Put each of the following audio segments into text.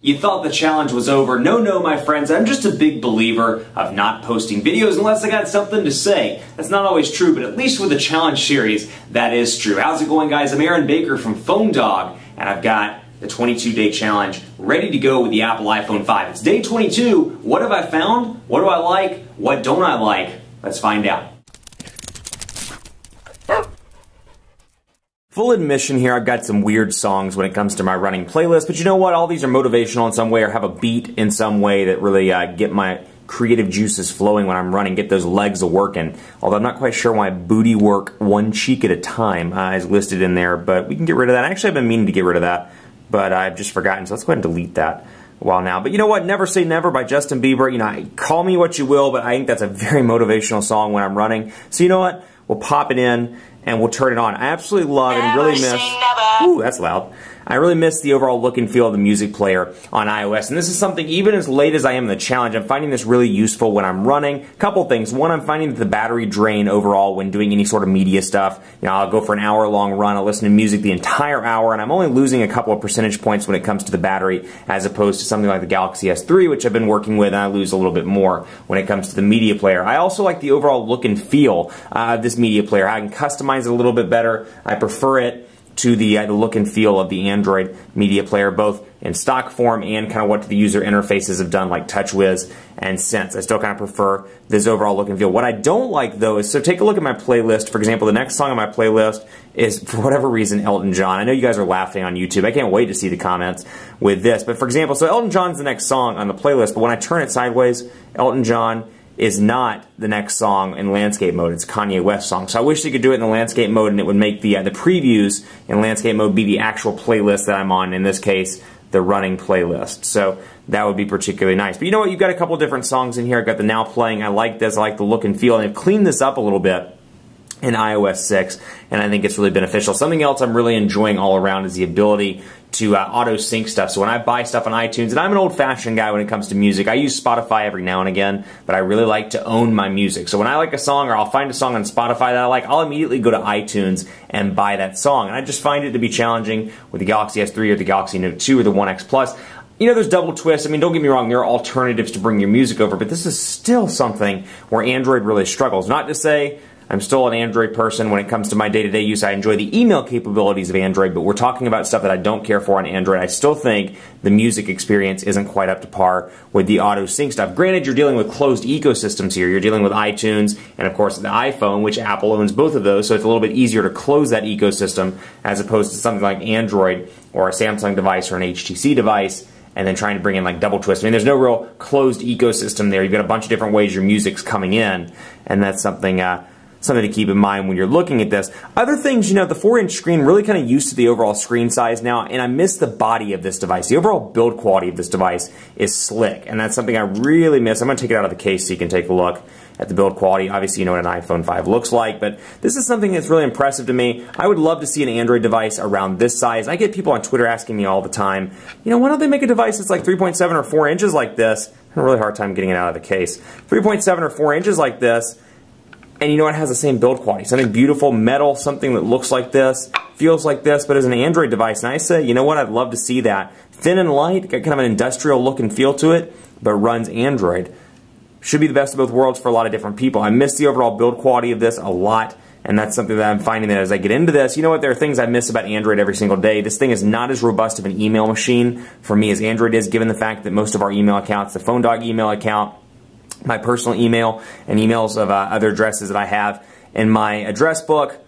You thought the challenge was over. No, my friends, I'm just a big believer of not posting videos unless I got something to say. That's not always true, but at least with the challenge series, that is true. How's it going, guys? I'm Aaron Baker from Phone Dog, and I've got the 22-day challenge ready to go with the Apple iPhone 5. It's day 22. What have I found? What do I like? What don't I like? Let's find out. Full admission here, I've got some weird songs when it comes to my running playlist, but you know what? All these are motivational in some way or have a beat in some way that really get my creative juices flowing when I'm running, get those legs a-working. Although I'm not quite sure why booty work one cheek at a time is listed in there, but we can get rid of that. Actually, I've been meaning to get rid of that, but I've just forgotten, so let's go ahead and delete that a while now. But you know what? Never Say Never by Justin Bieber. You know, call me what you will, but I think that's a very motivational song when I'm running. So you know what? We'll pop it in and we'll turn it on. I absolutely love and really miss... Ooh, that's loud. I really miss the overall look and feel of the music player on iOS. And this is something, even as late as I am in the challenge, I'm finding this really useful when I'm running. Couple things. One, I'm finding that the battery drain overall when doing any sort of media stuff. You know, I'll go for an hour-long run, I'll listen to music the entire hour, and I'm only losing a couple of percentage points when it comes to the battery, as opposed to something like the Galaxy S3, which I've been working with, and I lose a little bit more when it comes to the media player. I also like the overall look and feel of this media player. I can customize it a little bit better. I prefer it to the look and feel of the Android media player, both in stock form and kind of what the user interfaces have done, like TouchWiz and Sense. I still kind of prefer this overall look and feel. What I don't like, though, is, so take a look at my playlist. For example, the next song on my playlist is, for whatever reason, Elton John. I know you guys are laughing on YouTube. I can't wait to see the comments with this. But for example, so Elton John's the next song on the playlist, but when I turn it sideways, Elton John is not the next song in landscape mode. It's a Kanye West song. So I wish they could do it in the landscape mode and it would make the previews in landscape mode be the actual playlist that I'm on, in this case, the running playlist. So that would be particularly nice. But you know what? You've got a couple different songs in here. I've got the Now Playing. I like this. I like the look and feel. And they've cleaned this up a little bit in iOS 6, and I think it's really beneficial. Something else I'm really enjoying all around is the ability to auto-sync stuff. So when I buy stuff on iTunes, and I'm an old-fashioned guy when it comes to music, I use Spotify every now and again, but I really like to own my music. So when I like a song, or I'll find a song on Spotify that I like, I'll immediately go to iTunes and buy that song. And I just find it to be challenging with the Galaxy S3 or the Galaxy Note 2 or the One X Plus. You know, there's double twists. I mean, don't get me wrong, there are alternatives to bring your music over, but this is still something where Android really struggles. Not to say I'm still an Android person when it comes to my day-to-day use. I enjoy the email capabilities of Android, but we're talking about stuff that I don't care for on Android. I still think the music experience isn't quite up to par with the auto-sync stuff. Granted, you're dealing with closed ecosystems here. You're dealing with iTunes and, of course, the iPhone, which Apple owns both of those, so it's a little bit easier to close that ecosystem as opposed to something like Android or a Samsung device or an HTC device, and then trying to bring in like double twist. I mean, there's no real closed ecosystem there. You've got a bunch of different ways your music's coming in, and that's something to keep in mind when you're looking at this. Other things, you know, the 4-inch screen, really kind of used to the overall screen size now, and I miss the body of this device. The overall build quality of this device is slick, and that's something I really miss. I'm going to take it out of the case so you can take a look at the build quality. Obviously, you know what an iPhone 5 looks like, but this is something that's really impressive to me. I would love to see an Android device around this size. I get people on Twitter asking me all the time, you know, why don't they make a device that's like 3.7 or 4 inches like this? I have a really hard time getting it out of the case. 3.7 or 4 inches like this, and you know, it has the same build quality. Something beautiful, metal, something that looks like this, feels like this, but as an Android device. And I say, you know what, I'd love to see that. Thin and light, got kind of an industrial look and feel to it, but runs Android. Should be the best of both worlds for a lot of different people. I miss the overall build quality of this a lot, and that's something that I'm finding that as I get into this, you know what, there are things I miss about Android every single day. This thing is not as robust of an email machine for me as Android is, given the fact that most of our email accounts, the Phone Dog email account, my personal email, and emails of other addresses that I have in my address book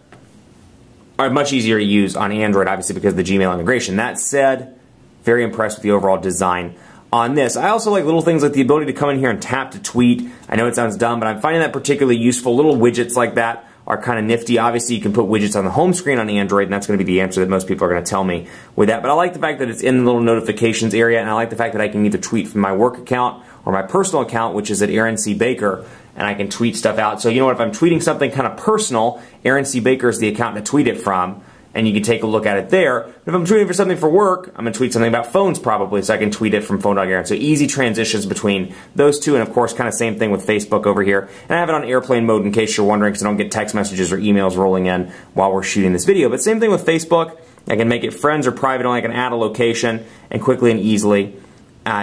are much easier to use on Android, obviously because of the Gmail integration. That said, very impressed with the overall design on this. I also like little things like the ability to come in here and tap to tweet. I know it sounds dumb, but I'm finding that particularly useful. Little widgets like that are kind of nifty. Obviously, you can put widgets on the home screen on Android, and that's going to be the answer that most people are going to tell me with that. But I like the fact that it's in the little notifications area, and I like the fact that I can either tweet from my work account or my personal account, which is at Aaron C. Baker, and I can tweet stuff out. So you know what, if I'm tweeting something kind of personal, Aaron C. Baker is the account to tweet it from, and you can take a look at it there. But if I'm tweeting for something for work, I'm going to tweet something about phones probably, so I can tweet it from Phone Dog Aaron. So easy transitions between those two, and of course kind of same thing with Facebook over here. And I have it on airplane mode in case you're wondering, because I don't get text messages or emails rolling in while we're shooting this video. But same thing with Facebook. I can make it friends or private only. I can add a location and quickly and easily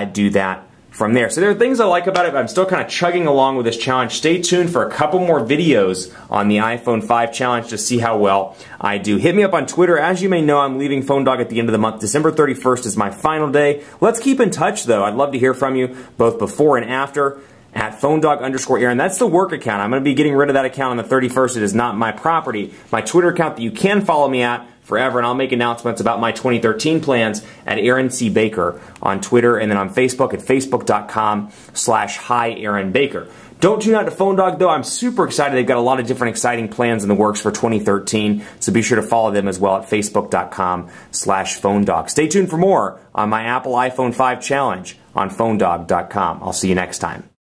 do that from there. So there are things I like about it, but I'm still kind of chugging along with this challenge. Stay tuned for a couple more videos on the iPhone 5 challenge to see how well I do. Hit me up on Twitter. As you may know, I'm leaving Phone Dog at the end of the month. December 31st is my final day. Let's keep in touch, though. I'd love to hear from you, both before and after, at PhoneDog_Aaron. That's the work account. I'm going to be getting rid of that account on the 31st. It is not my property. My Twitter account that you can follow me at forever, and I'll make announcements about my 2013 plans at Aaron C. Baker on Twitter, and then on Facebook at facebook.com/HiAaronBaker. Don't tune out to Phone Dog, though. I'm super excited. They've got a lot of different exciting plans in the works for 2013, so be sure to follow them as well at facebook.com/PhoneDog. Stay tuned for more on my Apple iPhone 5 challenge on PhoneDog.com. I'll see you next time.